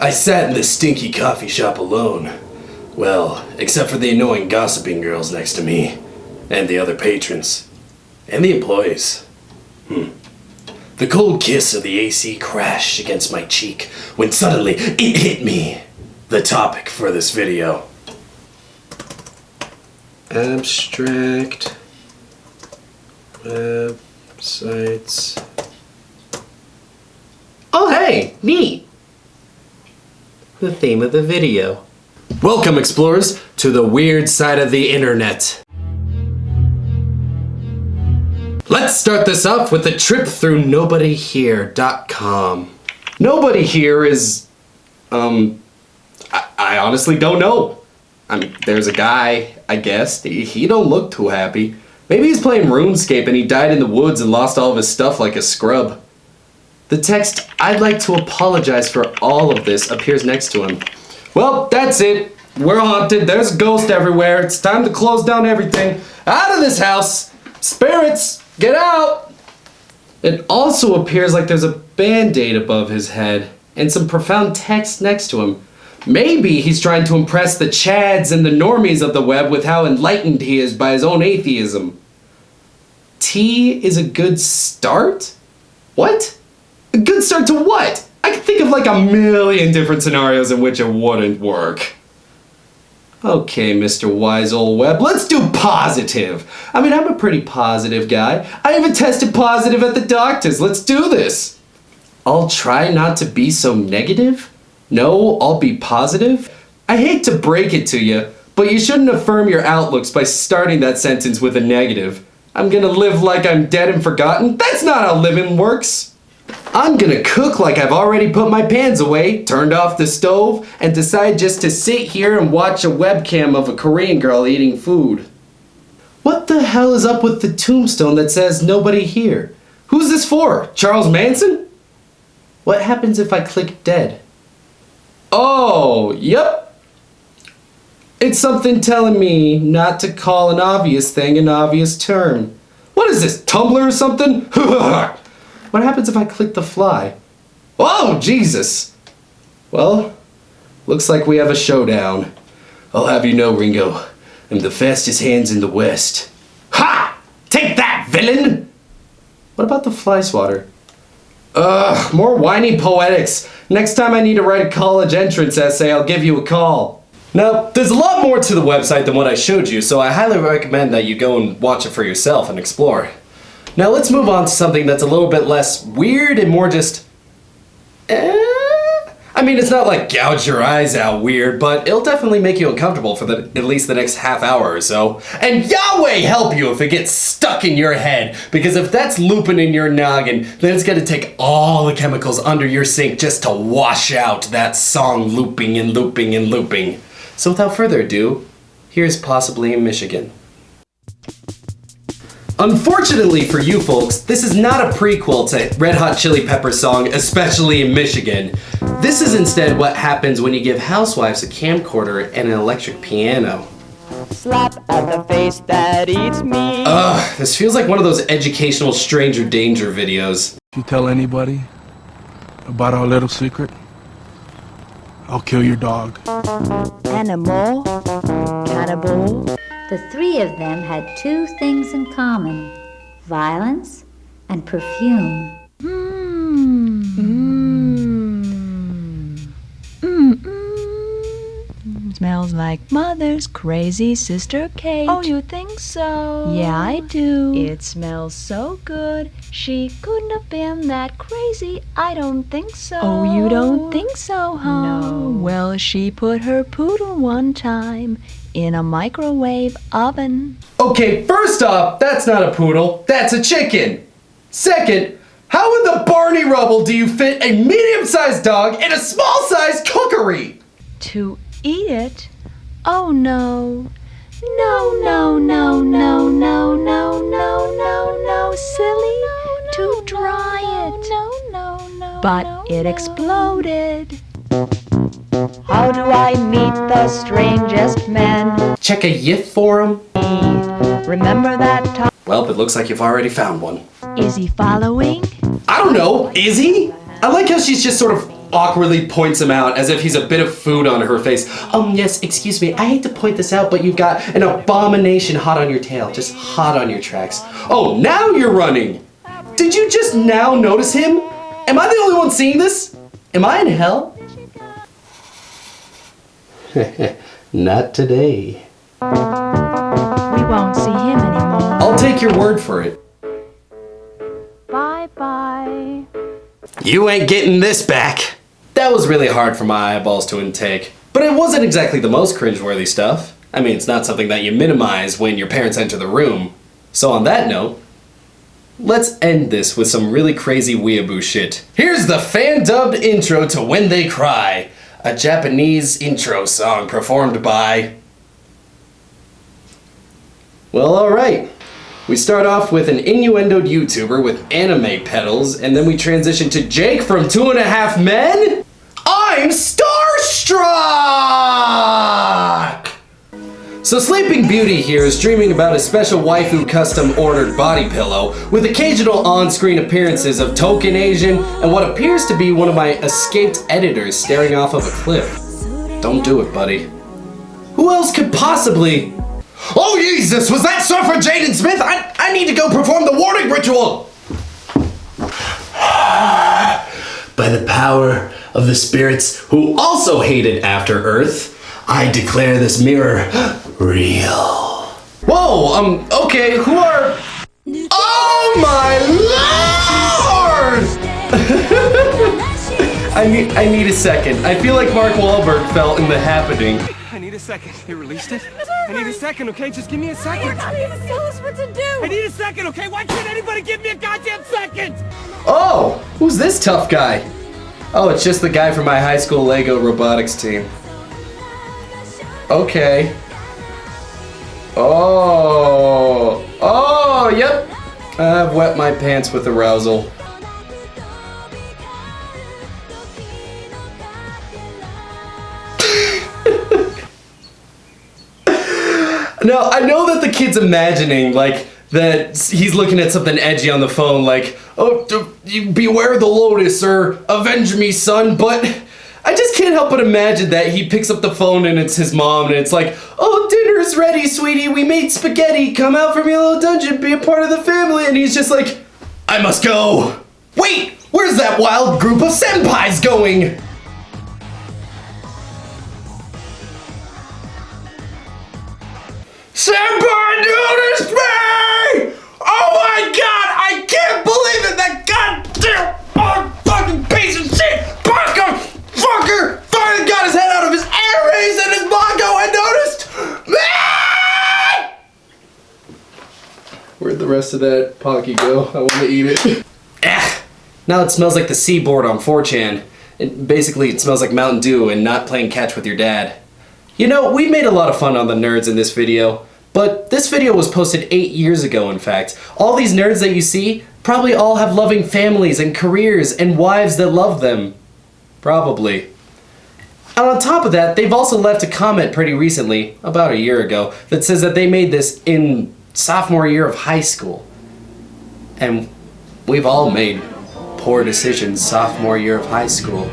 I sat in this stinky coffee shop alone. Well, except for the annoying gossiping girls next to me, and the other patrons, and the employees. The cold kiss of the AC crashed against my cheek when suddenly it hit me. The topic for this video. Abstract websites. Oh hey, neat! The theme of the video. Welcome, explorers, to the weird side of the internet. Let's start this off with a trip through nobodyhere.com. Nobody here is, I honestly don't know. I mean, there's a guy, I guess. He don't look too happy. Maybe he's playing RuneScape and he died in the woods and lost all of his stuff like a scrub. The text, "I'd like to apologize for all of this," appears next to him. Well, that's it. We're haunted. There's a ghost everywhere. It's time to close down everything. Out of this house! Spirits, get out! It also appears like there's a band-aid above his head and some profound text next to him. Maybe he's trying to impress the chads and the normies of the web with how enlightened he is by his own atheism. Tea is a good start? What? A good start to what? I can think of like a million different scenarios in which it wouldn't work. Okay, Mr. Wise Old Web, let's do positive. I mean, I'm a pretty positive guy. I even tested positive at the doctor's. Let's do this. I'll try not to be so negative. No, I'll be positive. I hate to break it to you, but you shouldn't affirm your outlooks by starting that sentence with a negative. I'm gonna live like I'm dead and forgotten. That's not how living works. I'm gonna cook like I've already put my pans away, turned off the stove, and decide just to sit here and watch a webcam of a Korean girl eating food. What the hell is up with the tombstone that says "nobody here"? Who's this for? Charles Manson? What happens if I click dead? Oh, yep. It's something telling me not to call an obvious thing an obvious term. What is this, Tumblr or something? What happens if I click the fly? Oh, Jesus! Well, looks like we have a showdown. I'll have you know, Ringo, I'm the fastest hands in the West. Ha! Take that, villain! What about the fly swatter? Ugh, more whiny poetics. Next time I need to write a college entrance essay, I'll give you a call. Now, there's a lot more to the website than what I showed you, so I highly recommend that you go and watch it for yourself and explore. Now let's move on to something that's a little bit less weird and more just, I mean, it's not like gouge your eyes out weird, but it'll definitely make you uncomfortable for at least the next half hour or so. And Yahweh help you if it gets stuck in your head, because if that's looping in your noggin, then it's gonna take all the chemicals under your sink just to wash out that song looping and looping and looping. So without further ado, here's Possibly in Michigan. Unfortunately for you folks, this is not a prequel to Red Hot Chili Peppers' song, Especially in Michigan. This is instead what happens when you give housewives a camcorder and an electric piano. Slap at the face that eats me. Ugh, this feels like one of those educational stranger danger videos. If you tell anybody about our little secret, I'll kill your dog. Animal, cannibal. The three of them had two things in common: violence and perfume. Smells like mother's crazy sister Kate. Oh, you think so? Yeah, I do. It smells so good. She couldn't have been that crazy. I don't think so. Oh, you don't think so, huh? No. Well, she put her poodle one time in a microwave oven. Okay, first off, that's not a poodle, that's a chicken. Second, how in the Barney rubble do you fit a medium-sized dog in a small-sized cookery? To eat it? Oh no. No, no, no, no, no, no, no, no, no, silly. To dry it. But it exploded. How do I meet the strangest man? Check a YIF forum? Remember that time? Well, it looks like you've already found one. Is he following? I don't know, is he? I like how she's just sort of awkwardly points him out as if he's a bit of food on her face. Yes, excuse me, I hate to point this out, but you've got an abomination hot on your tail, just hot on your tracks. Oh, now you're running! Did you just now notice him? Am I the only one seeing this? Am I in hell? Not today. We won't see him anymore. I'll take your word for it. Bye-bye. You ain't getting this back. That was really hard for my eyeballs to intake. But it wasn't exactly the most cringeworthy stuff. I mean, it's not something that you minimize when your parents enter the room. So on that note, let's end this with some really crazy weeaboo shit. Here's the fan-dubbed intro to When They Cry, a Japanese intro song performed by... Well, alright. We start off with an innuendoed YouTuber with anime pedals, and then we transition to Jake from 2.5 Men? I'm starstruck! So Sleeping Beauty here is dreaming about a special waifu custom-ordered body pillow with occasional on-screen appearances of token Asian and what appears to be one of my escaped editors staring off of a cliff. Don't do it, buddy. Who else could possibly... Oh, Jesus! Was that Surfer Jaden Smith? I need to go perform the warning ritual! By the power of the spirits who also hated After Earth, I declare this mirror real. Whoa, okay, who are... Oh my lord! I need a second. I feel like Mark Wahlberg fell in The Happening. I need a second. They released it? I need a second, okay? Just give me a second. You're not even tell us what to do. I need a second, okay? Why can't anybody give me a goddamn second? Oh, who's this tough guy? Oh, it's just the guy from my high school Lego robotics team. Okay. Oh, yep. I've wet my pants with arousal. Now, I know that the kid's imagining, like, that he's looking at something edgy on the phone, like, oh, beware the lotus, or avenge me, son, but I just can't help but imagine that he picks up the phone and it's his mom, and it's like, oh, dinner's ready, sweetie, we made spaghetti, come out from your little dungeon, be a part of the family, and he's just like, I must go. Wait, where's that wild group of senpais going? Senpai noticed me! Oh my god, I can't believe it! That goddamn fucking piece of shit fucker finally got his head out of his airways and his Mongo and noticed me! Where'd the rest of that Pocky go? I want to eat it. Now it smells like the seaboard on 4chan. Basically, it smells like Mountain Dew and not playing catch with your dad. You know, we made a lot of fun on the nerds in this video, but this video was posted 8 years ago, in fact. All these nerds that you see probably all have loving families and careers and wives that love them. Probably. And on top of that, they've also left a comment pretty recently, about a year ago, that says that they made this in sophomore year of high school. And we've all made poor decisions sophomore year of high school.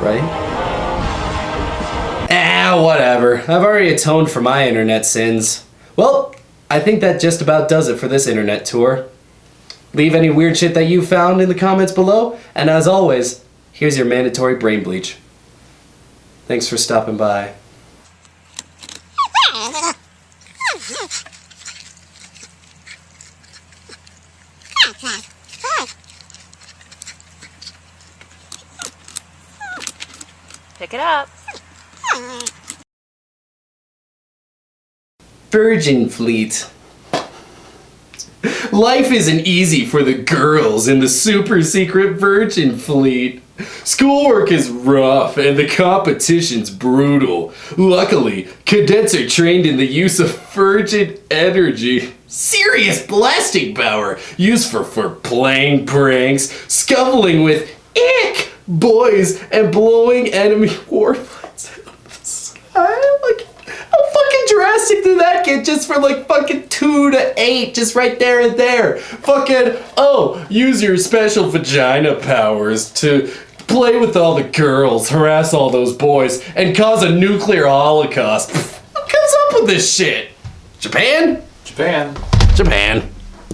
Right? Whatever. I've already atoned for my internet sins. Well, I think that just about does it for this internet tour. Leave any weird shit that you found in the comments below, and as always, here's your mandatory brain bleach. Thanks for stopping by. Pick it up. Virgin Fleet. Life isn't easy for the girls in the super secret Virgin Fleet. Schoolwork is rough and the competition's brutal. Luckily, cadets are trained in the use of virgin energy. Serious blasting power used for playing pranks, scuffling with ick boys, and blowing enemy warplanes out of the sky. Like, how fucking drastic did that get just for like fucking 2 to 8, just right there and there? Fucking, oh, use your special vagina powers to Play with all the girls, harass all those boys, and cause a nuclear holocaust. Who comes up with this shit? Japan? Japan. Japan.